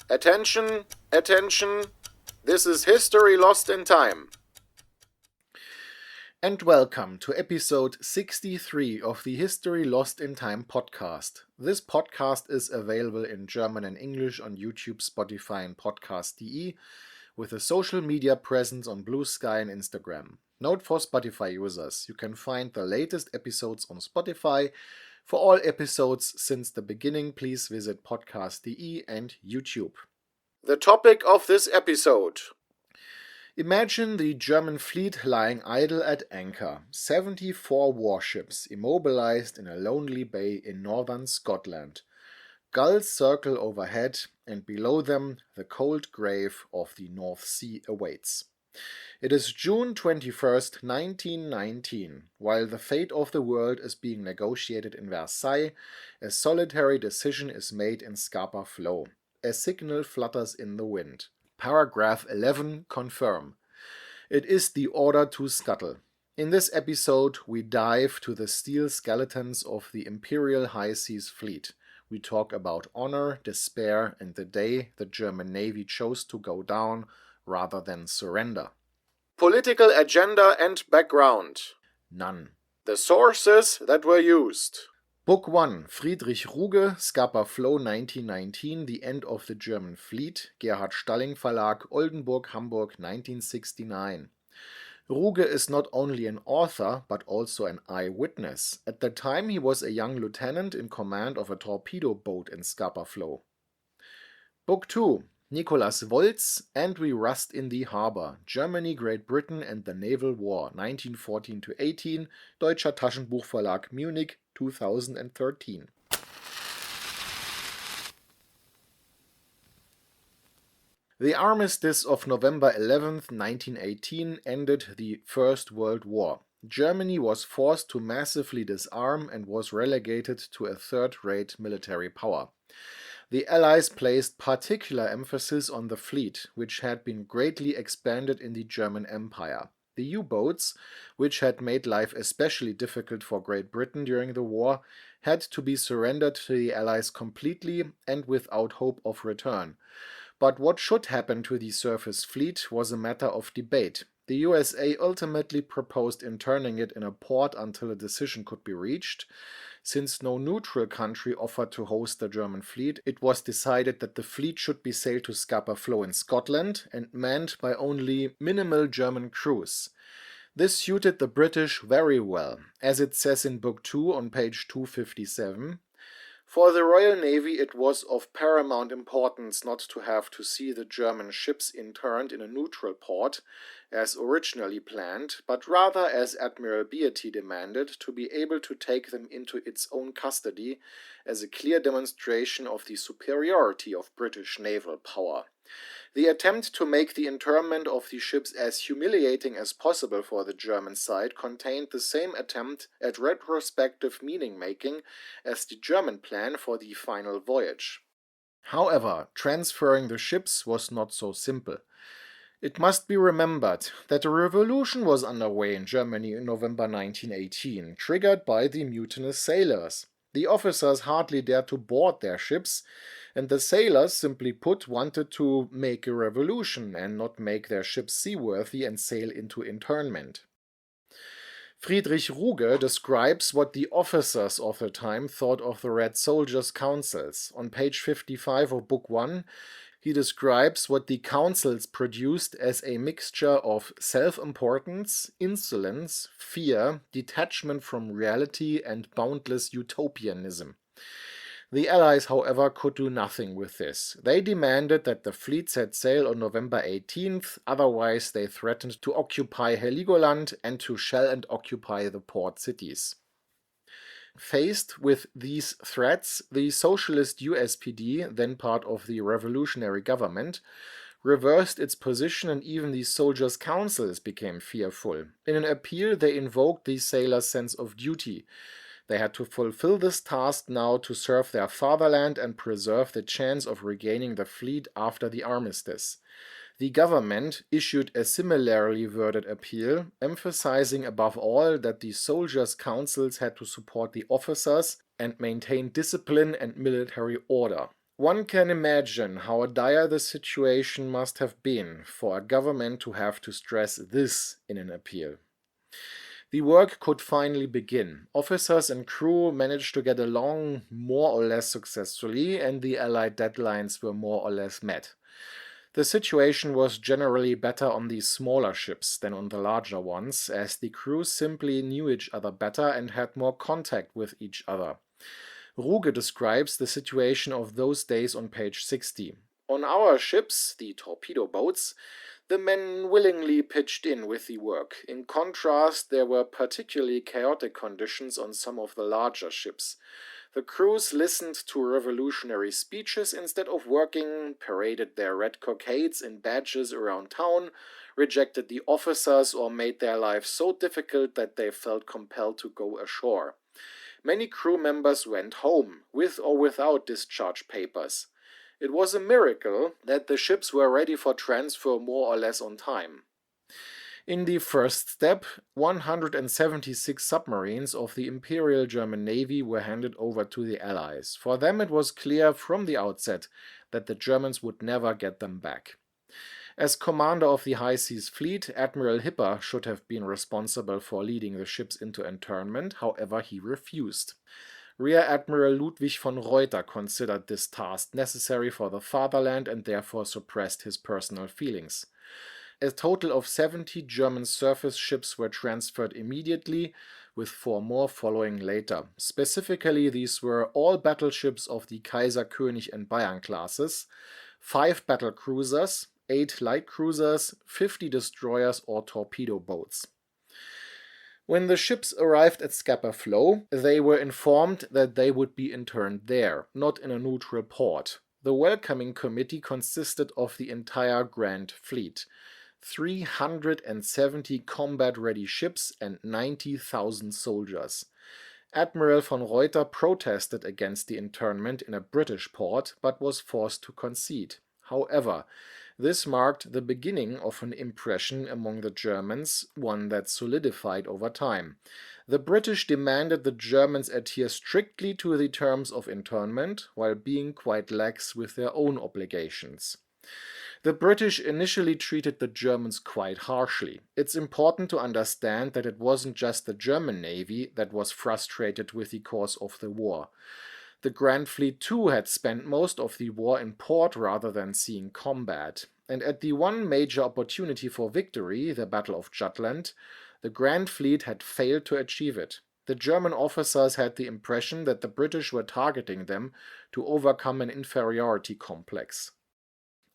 Attention, attention, this is History Lost in Time. And welcome to episode 63 of the History Lost in Time podcast. This podcast is available in German and English on YouTube, Spotify and podcast.de, with a social media presence on Blue Sky and Instagram. Note for Spotify users, you can find the latest episodes on Spotify. For all episodes since the beginning, please visit podcast.de and YouTube. The topic of this episode. Imagine the German fleet lying idle at anchor, 74 warships immobilized in a lonely bay in northern Scotland. Gulls circle overhead, and below them the cold grave of the North Sea awaits. It is June 21st, 1919. While the fate of the world is being negotiated in Versailles, a solitary decision is made in Scapa Flow. A signal flutters in the wind. Paragraph 11, confirm. It is the order to scuttle. In this episode, we dive to the steel skeletons of the Imperial High Seas Fleet. We talk about honor, despair, and the day the German Navy chose to go down rather than surrender. Political agenda and background. None. The sources that were used. Book 1, Friedrich Ruge, Scapa Flow 1919, The End of the German Fleet, Gerhard Stalling Verlag, Oldenburg, Hamburg 1969. Ruge is not only an author, but also an eyewitness. At the time he was a young lieutenant in command of a torpedo boat in Scapa Flow. Book 2, Nicholas Woltz, And We Rust in the Harbor, Germany, Great Britain and the Naval War, 1914-18, Deutscher Taschenbuchverlag, Munich, 2013. The armistice of November 11, 1918, ended the First World War. Germany was forced to massively disarm and was relegated to a third-rate military power. The Allies placed particular emphasis on the fleet, which had been greatly expanded in the German Empire. The U-boats, which had made life especially difficult for Great Britain during the war, had to be surrendered to the Allies completely and without hope of return. But what should happen to the surface fleet was a matter of debate. The USA ultimately proposed interning it in a port until a decision could be reached. Since no neutral country offered to host the German fleet, it was decided that the fleet should be sailed to Scapa Flow in Scotland and manned by only minimal German crews. This suited the British very well, as it says in Book 2 on page 257. For the Royal Navy it was of paramount importance not to have to see the German ships interned in a neutral port, as originally planned, but rather, as Admiral Beatty demanded, to be able to take them into its own custody as a clear demonstration of the superiority of British naval power. The attempt to make the internment of the ships as humiliating as possible for the German side contained the same attempt at retrospective meaning-making as the German plan for the final voyage. However, transferring the ships was not so simple. It must be remembered that a revolution was underway in Germany in November 1918, triggered by the mutinous sailors. The officers hardly dared to board their ships, and the sailors, simply put, wanted to make a revolution and not make their ships seaworthy and sail into internment. Friedrich Ruge describes what the officers of the time thought of the Red Soldiers' councils. On page 55 of Book 1, he describes what the councils produced as a mixture of self-importance, insolence, fear, detachment from reality, and boundless utopianism. The Allies, however, could do nothing with this. They demanded that the fleet set sail on November 18th, otherwise they threatened to occupy Heligoland and to shell and occupy the port cities. Faced with these threats, the socialist USPD, then part of the revolutionary government, reversed its position, and even the soldiers' councils became fearful. In an appeal, they invoked the sailors' sense of duty. They had to fulfill this task now to serve their fatherland and preserve the chance of regaining the fleet after the armistice. The government issued a similarly worded appeal, emphasizing above all that the soldiers' councils had to support the officers and maintain discipline and military order. One can imagine how dire the situation must have been for a government to have to stress this in an appeal. The work could finally begin. Officers and crew managed to get along more or less successfully, and the Allied deadlines were more or less met. The situation was generally better on the smaller ships than on the larger ones, as the crews simply knew each other better and had more contact with each other. Ruge describes the situation of those days on page 60. On our ships, the torpedo boats, the men willingly pitched in with the work. In contrast, there were particularly chaotic conditions on some of the larger ships. The crews listened to revolutionary speeches instead of working, paraded their red cockades in badges around town, rejected the officers, or made their lives so difficult that they felt compelled to go ashore. Many crew members went home, with or without discharge papers. It was a miracle that the ships were ready for transfer more or less on time. In the first step, 176 submarines of the Imperial German Navy were handed over to the Allies. For them it was clear from the outset that the Germans would never get them back. As commander of the High Seas Fleet, Admiral Hipper should have been responsible for leading the ships into internment, however he refused. Rear Admiral Ludwig von Reuter considered this task necessary for the fatherland and therefore suppressed his personal feelings. A total of 70 German surface ships were transferred immediately, with 4 more following later. Specifically, these were all battleships of the Kaiser, König and Bayern classes, 5 battle cruisers, 8 light cruisers, 50 destroyers or torpedo boats. When the ships arrived at Scapa Flow, they were informed that they would be interned there, not in a neutral port. The welcoming committee consisted of the entire Grand Fleet, 370 combat-ready ships and 90,000 soldiers. Admiral von Reuter protested against the internment in a British port, but was forced to concede. However, this marked the beginning of an impression among the Germans, one that solidified over time. The British demanded the Germans adhere strictly to the terms of internment, while being quite lax with their own obligations. The British initially treated the Germans quite harshly. It's important to understand that it wasn't just the German Navy that was frustrated with the course of the war. The Grand Fleet too had spent most of the war in port rather than seeing combat. And at the one major opportunity for victory, the Battle of Jutland, the Grand Fleet had failed to achieve it. The German officers had the impression that the British were targeting them to overcome an inferiority complex.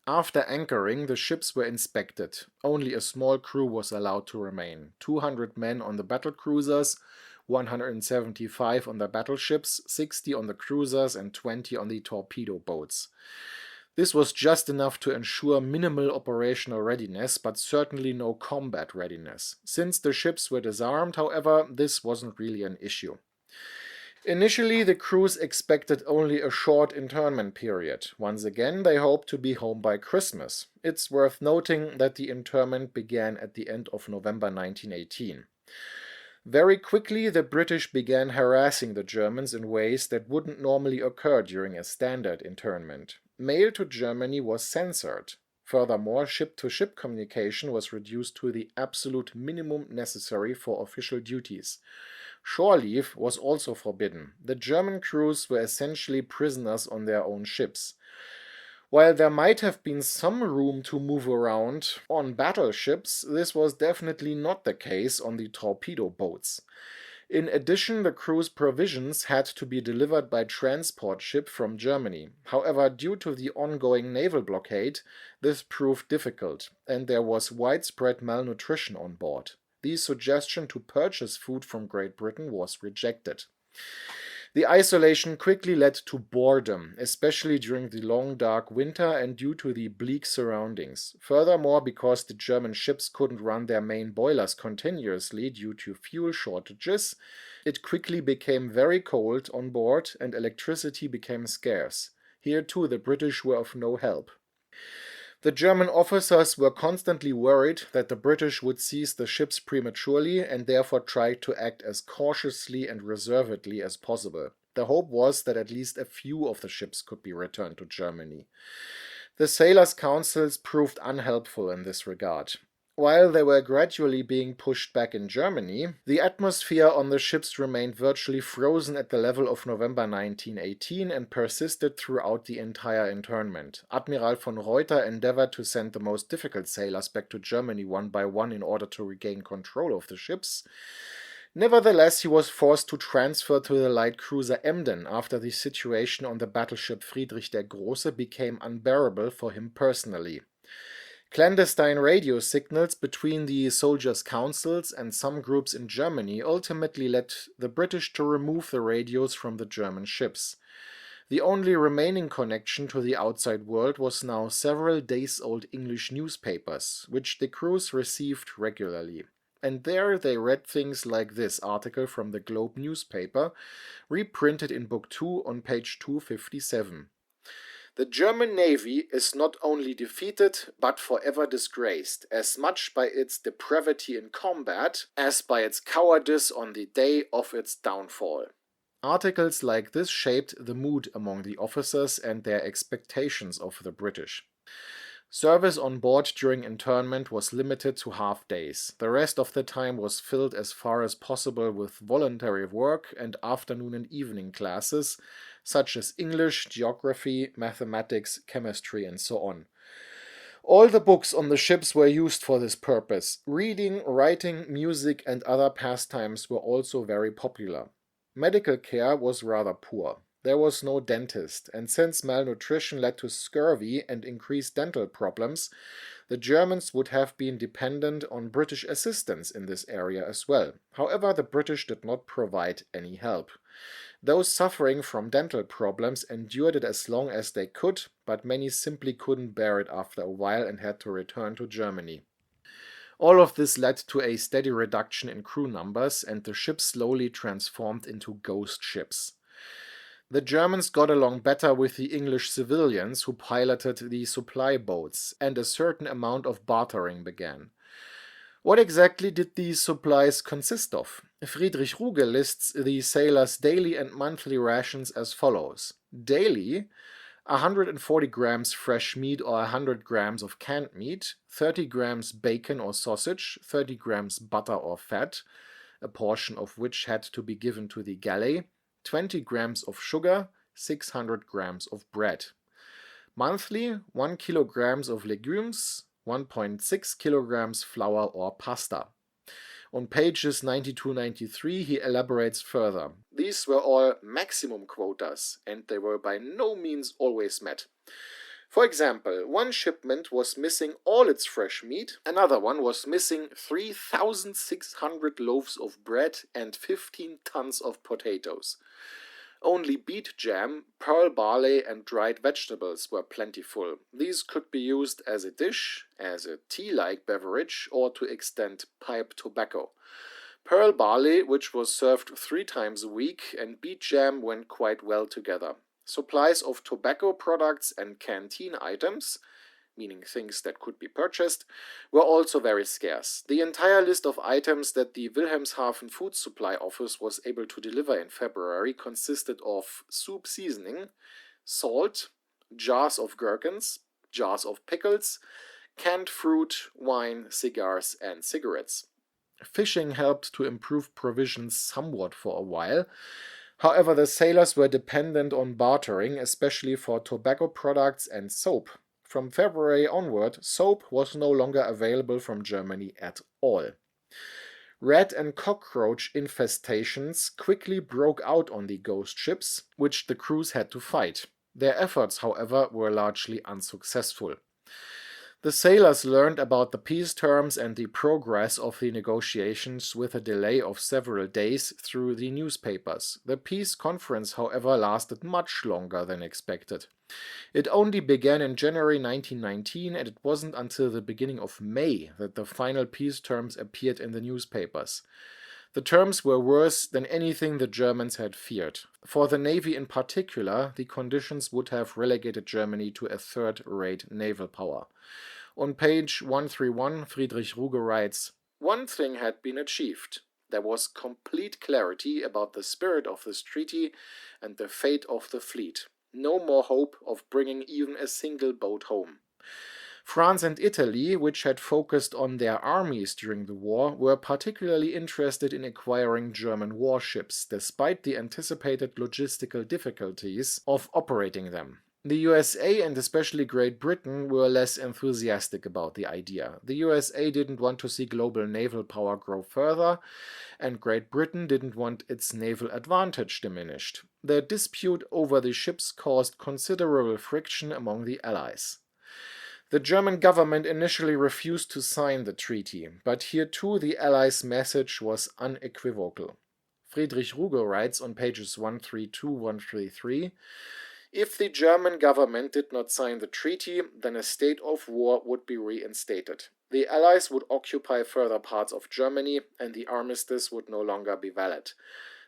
After anchoring, the ships were inspected. Only a small crew was allowed to remain. 200 men on the battle cruisers, 175 on the battleships, 60 on the cruisers and 20 on the torpedo boats. This was just enough to ensure minimal operational readiness, but certainly no combat readiness. Since the ships were disarmed, however, this wasn't really an issue. Initially, the crews expected only a short internment period. Once again, they hoped to be home by Christmas. It's worth noting that the internment began at the end of November 1918. Very quickly, the British began harassing the Germans in ways that wouldn't normally occur during a standard internment. Mail to Germany was censored. Furthermore, ship-to-ship communication was reduced to the absolute minimum necessary for official duties. Shore leave was also forbidden. The German crews were essentially prisoners on their own ships. While there might have been some room to move around on battleships, this was definitely not the case on the torpedo boats. In addition, the crew's provisions had to be delivered by transport ship from Germany. However, due to the ongoing naval blockade, this proved difficult, and there was widespread malnutrition on board. The suggestion to purchase food from Great Britain was rejected. The isolation quickly led to boredom, especially during the long dark winter and due to the bleak surroundings. Furthermore, because the German ships couldn't run their main boilers continuously due to fuel shortages, it quickly became very cold on board and electricity became scarce. Here too the British were of no help. The German officers were constantly worried that the British would seize the ships prematurely and therefore tried to act as cautiously and reservedly as possible. The hope was that at least a few of the ships could be returned to Germany. The sailors' councils proved unhelpful in this regard. While they were gradually being pushed back in Germany, the atmosphere on the ships remained virtually frozen at the level of November 1918 and persisted throughout the entire internment. Admiral von Reuter endeavored to send the most difficult sailors back to Germany one by one in order to regain control of the ships. Nevertheless, he was forced to transfer to the light cruiser Emden after the situation on the battleship Friedrich der Große became unbearable for him personally. Clandestine radio signals between the soldiers' councils and some groups in Germany ultimately led the British to remove the radios from the German ships. The only remaining connection to the outside world was now several days-old English newspapers, which the crews received regularly. And there they read things like this article from the Globe newspaper, reprinted in Book 2 on page 257. The German Navy is not only defeated, but forever disgraced, as much by its depravity in combat, as by its cowardice on the day of its downfall. Articles like this shaped the mood among the officers and their expectations of the British. Service on board during internment was limited to half days. The rest of the time was filled as far as possible with voluntary work and afternoon and evening classes, such as English, geography, mathematics, chemistry, and so on. All the books on the ships were used for this purpose. Reading, writing, music, and other pastimes were also very popular. Medical care was rather poor. There was no dentist, and since malnutrition led to scurvy and increased dental problems, the Germans would have been dependent on British assistance in this area as well. However, the British did not provide any help. Those suffering from dental problems endured it as long as they could, but many simply couldn't bear it after a while and had to return to Germany. All of this led to a steady reduction in crew numbers, and the ships slowly transformed into ghost ships. The Germans got along better with the English civilians who piloted the supply boats, and a certain amount of bartering began. What exactly did these supplies consist of? Friedrich Ruge lists the sailors' daily and monthly rations as follows. Daily, 140 grams fresh meat or 100 grams of canned meat, 30 grams bacon or sausage, 30 grams butter or fat, a portion of which had to be given to the galley, 20 grams of sugar, 600 grams of bread. Monthly, 1 kilograms of legumes, 1.6 kilograms flour or pasta. On pages 92-93 he elaborates further. These were all maximum quotas, and they were by no means always met. For example, one shipment was missing all its fresh meat, another one was missing 3,600 loaves of bread and 15 tons of potatoes. Only beet jam, pearl barley, and dried vegetables were plentiful. These could be used as a dish, as a tea-like beverage, or to extend pipe tobacco. Pearl barley, which was served 3 times a week, and beet jam went quite well together. Supplies of tobacco products and canteen items, meaning things that could be purchased, were also very scarce. The entire list of items that the Wilhelmshaven Food Supply Office was able to deliver in February consisted of soup seasoning, salt, jars of gherkins, jars of pickles, canned fruit, wine, cigars, and cigarettes. Fishing helped to improve provisions somewhat for a while. However, the sailors were dependent on bartering, especially for tobacco products and soap. From February onward, soap was no longer available from Germany at all. Rat and cockroach infestations quickly broke out on the ghost ships, which the crews had to fight. Their efforts, however, were largely unsuccessful. The sailors learned about the peace terms and the progress of the negotiations with a delay of several days through the newspapers. The peace conference, however, lasted much longer than expected. It only began in January 1919, and it wasn't until the beginning of May that the final peace terms appeared in the newspapers. The terms were worse than anything the Germans had feared. For the Navy in particular, the conditions would have relegated Germany to a third-rate naval power. On page 131, Friedrich Ruge writes, "One thing had been achieved. there was complete clarity about the spirit of this treaty and the fate of the fleet. No more hope of bringing even a single boat home. France and Italy, which had focused on their armies during the war, were particularly interested in acquiring German warships, despite the anticipated logistical difficulties of operating them. The USA and especially Great Britain were less enthusiastic about the idea. The USA didn't want to see global naval power grow further, and Great Britain didn't want its naval advantage diminished. The dispute over the ships caused considerable friction among the Allies. The German government initially refused to sign the treaty, but here too the Allies' message was unequivocal. Friedrich Ruge writes on pages 132-133, "If the German government did not sign the treaty, then a state of war would be reinstated. The Allies would occupy further parts of Germany, and the armistice would no longer be valid.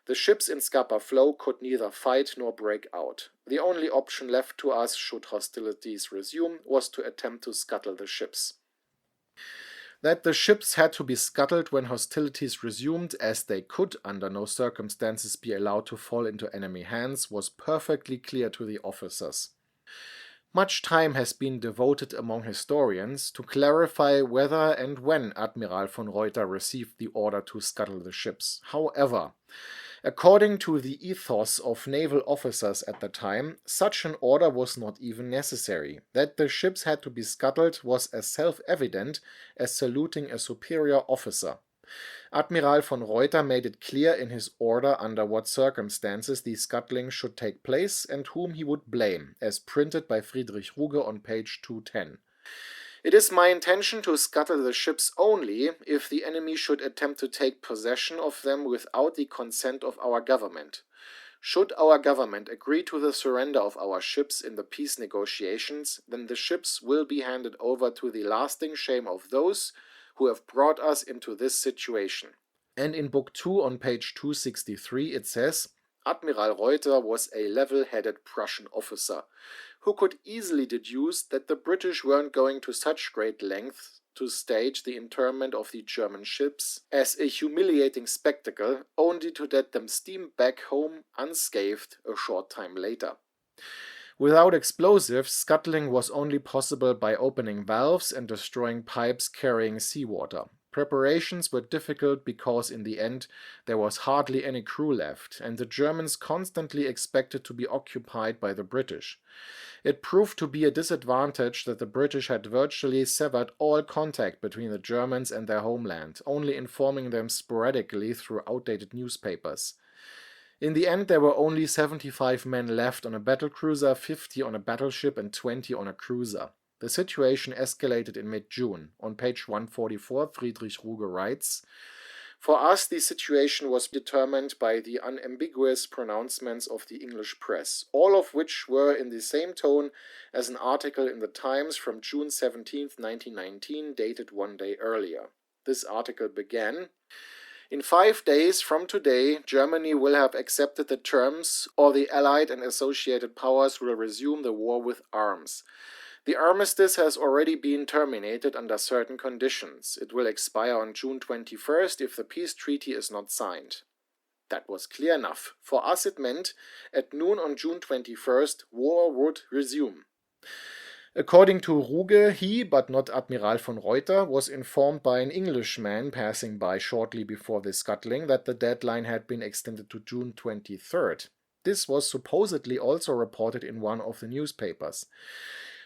The ships in Scapa Flow could neither fight nor break out. The only option left to us, should hostilities resume, was to attempt to scuttle the ships." That the ships had to be scuttled when hostilities resumed, as they could under no circumstances be allowed to fall into enemy hands, was perfectly clear to the officers. Much time has been devoted among historians to clarify whether and when Admiral von Reuter received the order to scuttle the ships. However, according to the ethos of naval officers at the time, such an order was not even necessary. That the ships had to be scuttled was as self-evident as saluting a superior officer. Admiral von Reuter made it clear in his order under what circumstances the scuttling should take place and whom he would blame, as printed by Friedrich Ruge on page 210. "It is my intention to scuttle the ships only if the enemy should attempt to take possession of them without the consent of our government. Should our government agree to the surrender of our ships in the peace negotiations, then the ships will be handed over to the lasting shame of those who have brought us into this situation." And in Book 2 on page 263 it says, "Admiral Reuter was a level-headed Prussian officer, who could easily deduce that the British weren't going to such great lengths to stage the interment of the German ships as a humiliating spectacle, only to let them steam back home unscathed a short time later." Without explosives, scuttling was only possible by opening valves and destroying pipes carrying seawater. Preparations were difficult because in the end there was hardly any crew left, and the Germans constantly expected to be occupied by the British. It proved to be a disadvantage that the British had virtually severed all contact between the Germans and their homeland, only informing them sporadically through outdated newspapers. In the end, there were only 75 men left on a battlecruiser, 50 on a battleship, and 20 on a cruiser. The situation escalated in mid-June. On page 144, Friedrich Ruge writes, "For us, the situation was determined by the unambiguous pronouncements of the English press, all of which were in the same tone as an article in the Times from June 17, 1919, dated one day earlier. This article began, 'In 5 days from today, Germany will have accepted the terms, or the Allied and associated powers will resume the war with arms. The armistice has already been terminated under certain conditions. It will expire on June 21st if the peace treaty is not signed.' That was clear enough. For us it meant, at noon on June 21st, war would resume. According to Ruge, he, but not Admiral von Reuter, was informed by an Englishman passing by shortly before the scuttling that the deadline had been extended to June 23rd. This was supposedly also reported in one of the newspapers.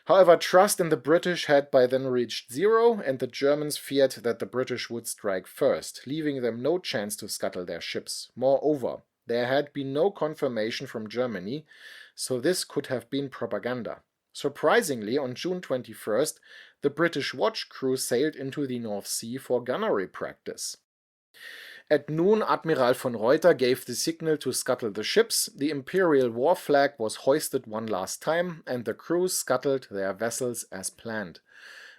However, trust in the British had by then reached zero, and the Germans feared that the British would strike first, leaving them no chance to scuttle their ships. Moreover, there had been no confirmation from Germany, so this could have been propaganda. Surprisingly, on June 21st, the British watch crew sailed into the North Sea for gunnery practice. At noon, Admiral von Reuter gave the signal to scuttle the ships, the Imperial war flag was hoisted one last time, and the crews scuttled their vessels as planned.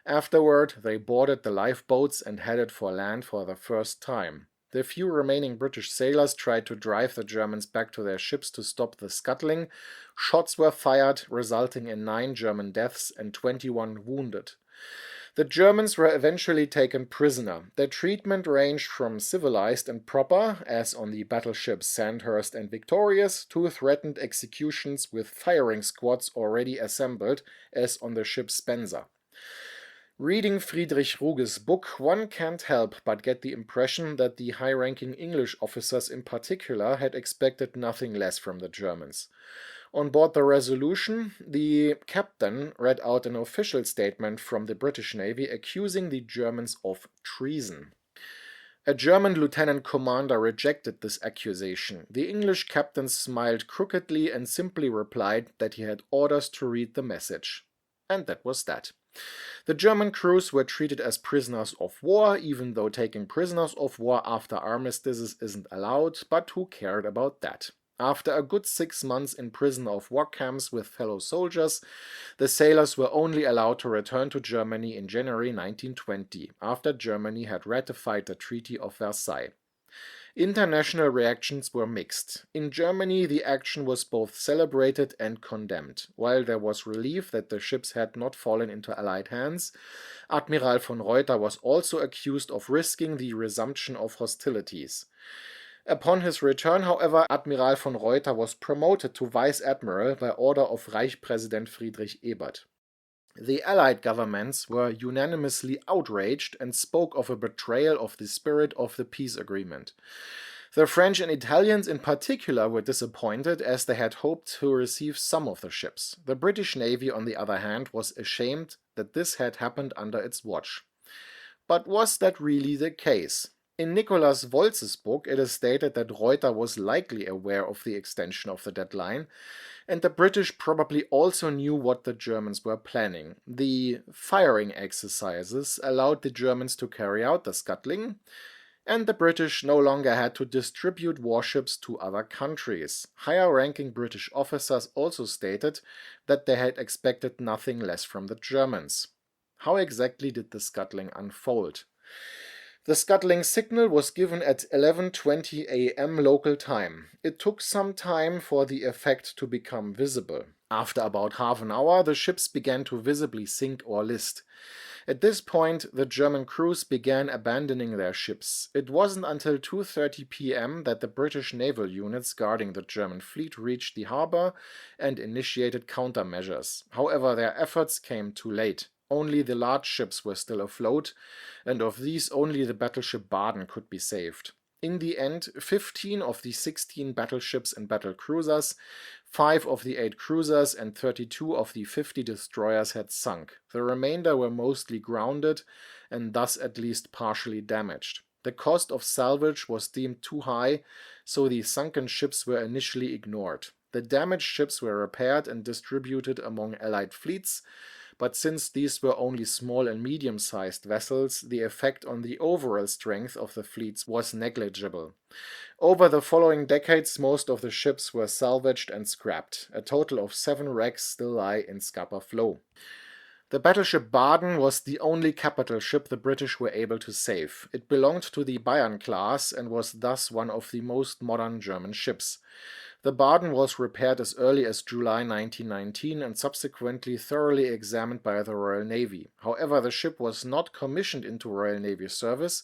Afterward, they boarded the lifeboats and headed for land for the first time. The few remaining British sailors tried to drive the Germans back to their ships to stop the scuttling. Shots were fired, resulting in 9 German deaths and 21 wounded. The Germans were eventually taken prisoner. Their treatment ranged from civilized and proper, as on the battleships Sandhurst and Victorious, to threatened executions with firing squads already assembled, as on the ship Spencer. Reading Friedrich Ruge's book, one can't help but get the impression that the high-ranking English officers in particular had expected nothing less from the Germans. On board the Resolution, the captain read out an official statement from the British Navy accusing the Germans of treason. A German lieutenant commander rejected this accusation. The English captain smiled crookedly and simply replied that he had orders to read the message. And that was that. The German crews were treated as prisoners of war, even though taking prisoners of war after armistices isn't allowed, but who cared about that? After a good 6 months in prisoner of war camps with fellow soldiers, the sailors were only allowed to return to Germany in January 1920, after Germany had ratified the Treaty of Versailles. International reactions were mixed. In Germany, the action was both celebrated and condemned. While there was relief that the ships had not fallen into Allied hands, Admiral von Reuter was also accused of risking the resumption of hostilities. Upon his return, however, Admiral von Reuter was promoted to Vice Admiral by order of Reichspräsident Friedrich Ebert. The Allied governments were unanimously outraged and spoke of a betrayal of the spirit of the peace agreement. The French and Italians in particular were disappointed, as they had hoped to receive some of the ships. The British Navy, on the other hand, was ashamed that this had happened under its watch. But was that really the case? In Nicholas Wolz's book, it is stated that Reuter was likely aware of the extension of the deadline, and the British probably also knew what the Germans were planning. The firing exercises allowed the Germans to carry out the scuttling, and the British no longer had to distribute warships to other countries. Higher-ranking British officers also stated that they had expected nothing less from the Germans. How exactly did the scuttling unfold? The scuttling signal was given at 11:20 a.m. local time. It took some time for the effect to become visible. After about half an hour, the ships began to visibly sink or list. At this point, the German crews began abandoning their ships. It wasn't until 2:30 p.m. that the British naval units guarding the German fleet reached the harbor and initiated countermeasures. However, their efforts came too late. Only the large ships were still afloat, and of these only the battleship Baden could be saved. In the end, 15 of the 16 battleships and battlecruisers, 5 of the 8 cruisers, and 32 of the 50 destroyers had sunk. The remainder were mostly grounded and thus at least partially damaged. The cost of salvage was deemed too high, so the sunken ships were initially ignored. The damaged ships were repaired and distributed among Allied fleets, but since these were only small and medium-sized vessels, the effect on the overall strength of the fleets was negligible. Over the following decades, most of the ships were salvaged and scrapped. A total of 7 wrecks still lie in Scapa Flow. The battleship Baden was the only capital ship the British were able to save. It belonged to the Bayern class and was thus one of the most modern German ships. The Baden was repaired as early as July 1919 and subsequently thoroughly examined by the Royal Navy. However, the ship was not commissioned into Royal Navy service,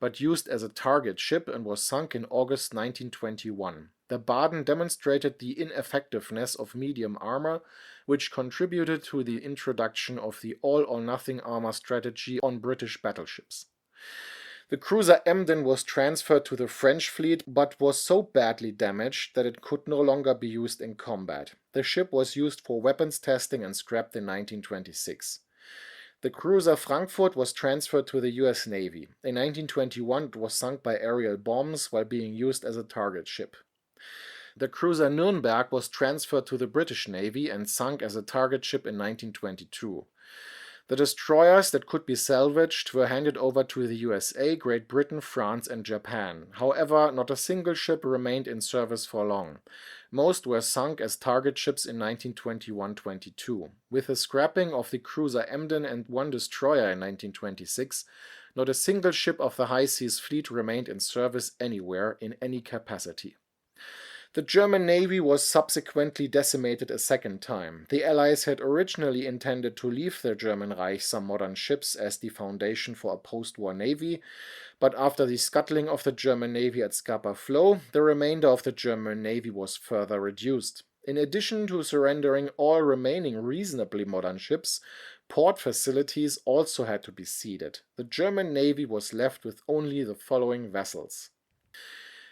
but used as a target ship and was sunk in August 1921. The Baden demonstrated the ineffectiveness of medium armor, which contributed to the introduction of the all-or-nothing armor strategy on British battleships. The cruiser Emden was transferred to the French fleet, but was so badly damaged that it could no longer be used in combat. The ship was used for weapons testing and scrapped in 1926. The cruiser Frankfurt was transferred to the US Navy. In 1921 it was sunk by aerial bombs while being used as a target ship. The cruiser Nürnberg was transferred to the British Navy and sunk as a target ship in 1922. The destroyers that could be salvaged were handed over to the USA, Great Britain, France and Japan. However, not a single ship remained in service for long. Most were sunk as target ships in 1921-22. With the scrapping of the cruiser Emden and 1 destroyer in 1926, not a single ship of the High Seas Fleet remained in service anywhere in any capacity. The German navy was subsequently decimated a second time. The Allies had originally intended to leave the German Reich some modern ships as the foundation for a post-war navy, but after the scuttling of the German navy at Scapa Flow, the remainder of the German navy was further reduced. In addition to surrendering all remaining reasonably modern ships, port facilities also had to be ceded. The German navy was left with only the following vessels: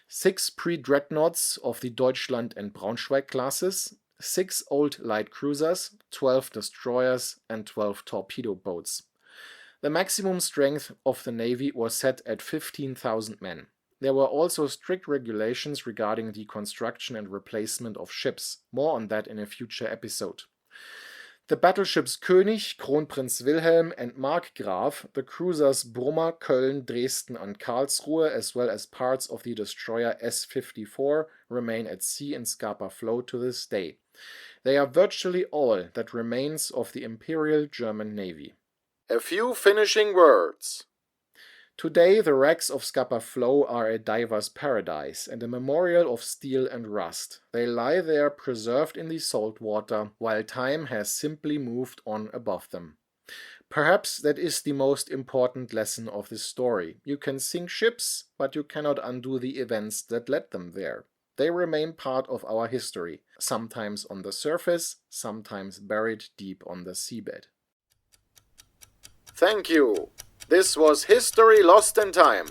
6 pre-dreadnoughts of the Deutschland and Braunschweig classes, 6 old light cruisers, 12 destroyers, and 12 torpedo boats. The maximum strength of the navy was set at 15,000 men. There were also strict regulations regarding the construction and replacement of ships. More on that in a future episode. The battleships König, Kronprinz Wilhelm, and Markgraf, the cruisers Brummer, Köln, Dresden, and Karlsruhe, as well as parts of the destroyer S-54, remain at sea in Scapa Flow to this day. They are virtually all that remains of the Imperial German Navy. A few finishing words. Today, the wrecks of Scapa Flow are a diver's paradise and a memorial of steel and rust. They lie there preserved in the salt water, while time has simply moved on above them. Perhaps that is the most important lesson of this story. You can sink ships, but you cannot undo the events that led them there. They remain part of our history, sometimes on the surface, sometimes buried deep on the seabed. Thank you. This was History Lost in Time.